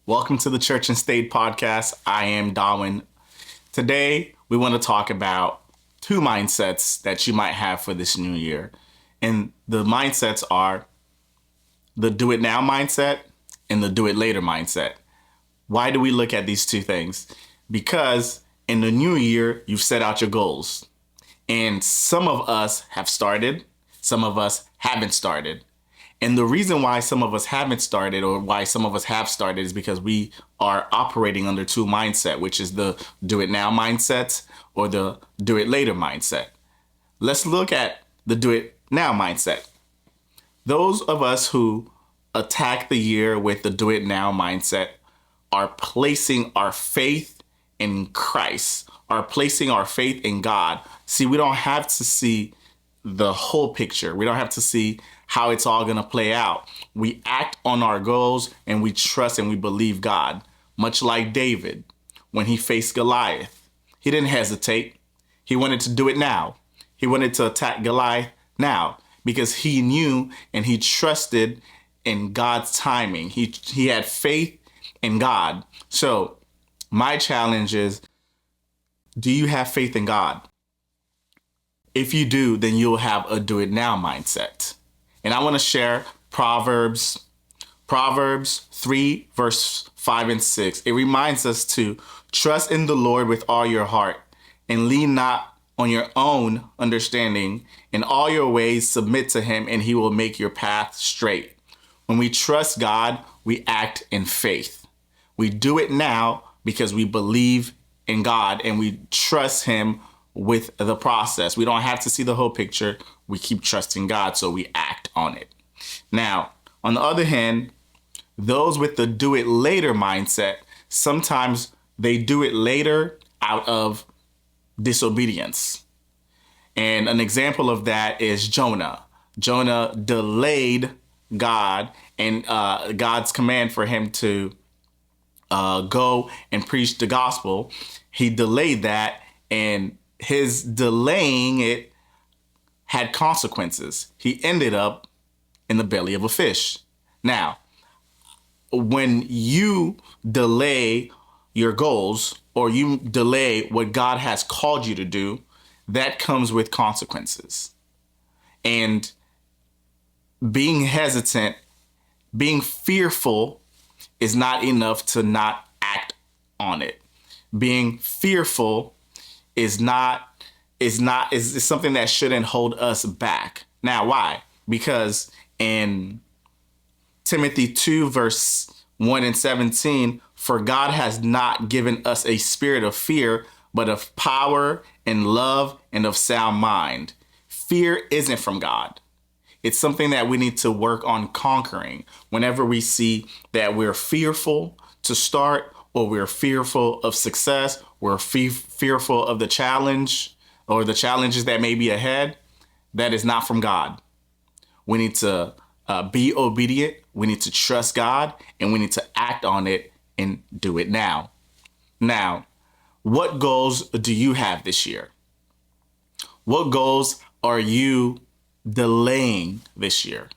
Welcome to the Church and State podcast. I am Darwin. Today, we want to talk about two mindsets that you might have for this new year. And the mindsets are the do it now mindset and the do it later mindset. Why do we look at these two things? Because in the new year, you've set out your goals. And some of us have started, some of us haven't started. And the reason why some of us haven't started or why some of us have started is because we are operating under two mindset, which is the do it now mindset or the do it later mindset. Let's look at the do it now mindset. Those of us who attack the year with the do it now mindset are placing our faith in Christ, are placing our faith in God. See, we don't have to see the whole picture. We don't have to see how it's all going to play out. We act on our goals and we trust and we believe God. Much like David, when he faced Goliath, he didn't hesitate. He wanted to do it now. He wanted to attack Goliath now because he knew and he trusted in God's timing. He had faith in God. So my challenge is, do you have faith in God? If you do, then you'll have a do it now mindset. And I want to share Proverbs 3, verse 5 and 6. It reminds us to trust in the Lord with all your heart and lean not on your own understanding. In all your ways, submit to him and he will make your path straight. When we trust God, we act in faith. We do it now because we believe in God and we trust him with the process. We don't have to see the whole picture. We keep trusting God, so we act on it. Now, on the other hand, those with the do it later mindset, sometimes they do it later out of disobedience. And an example of that is Jonah. Jonah delayed God and God's command for him to go and preach the gospel. He delayed that, and his delaying it had consequences. He ended up in the belly of a fish. Now, when you delay your goals or you delay what God has called you to do, that comes with consequences. And being hesitant, being fearful is not enough to not act on it. Being fearful is something that shouldn't hold us back. Now, why? Because in Timothy 2, verse 1 and 17, for God has not given us a spirit of fear, but of power and love and of sound mind. Fear isn't from God. It's something that we need to work on conquering. Whenever we see that we're fearful to start, or we're fearful of success, we're fearful of the challenge or the challenges that may be ahead, that is not from God. We need to be obedient. We need to trust God, and we need to act on it and do it now. Now, what goals do you have this year? What goals are you delaying this year?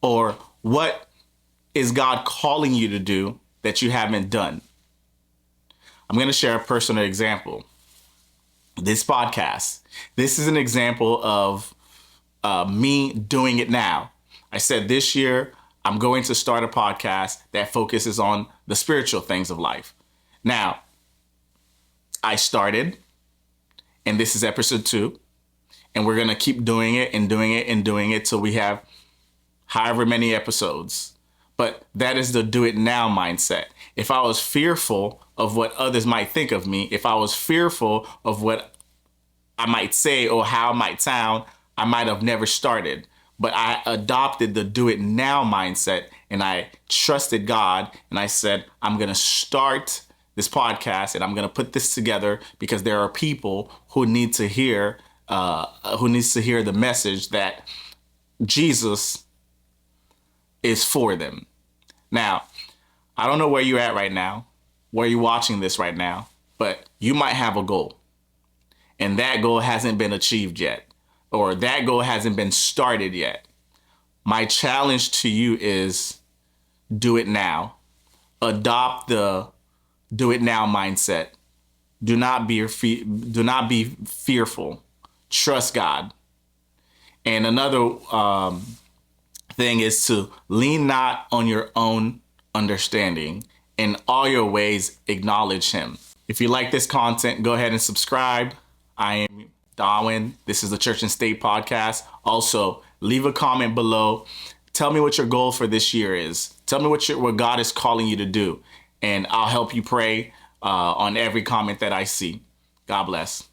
Or what is God calling you to do that you haven't done? I'm going to share a personal example. This podcast, this is an example of me doing it now. I said this year, I'm going to start a podcast that focuses on the spiritual things of life. Now, I started, and this is episode 2, and we're going to keep doing it and doing it and doing it till we have however many episodes. But that is the do it now mindset. If I was fearful of what others might think of me, if I was fearful of what I might say or how I might sound, I might have never started. But I adopted the do it now mindset and I trusted God and I said, I'm going to start this podcast and I'm going to put this together because there are people who need to hear the message that Jesus is for them. Now, I don't know where you're at right now, where you're watching this right now, but you might have a goal and that goal hasn't been achieved yet, or that goal hasn't been started yet. My challenge to you is do it now. adopt the do it now mindset. Do not be fearful. Trust God. And another thing is to lean not on your own understanding. In all your ways, acknowledge him. If you like this content, go ahead and subscribe. I am Darwin. This is the Church and State Podcast. Also, leave a comment below. Tell me what your goal for this year is. Tell me what God is calling you to do. And I'll help you pray on every comment that I see. God bless.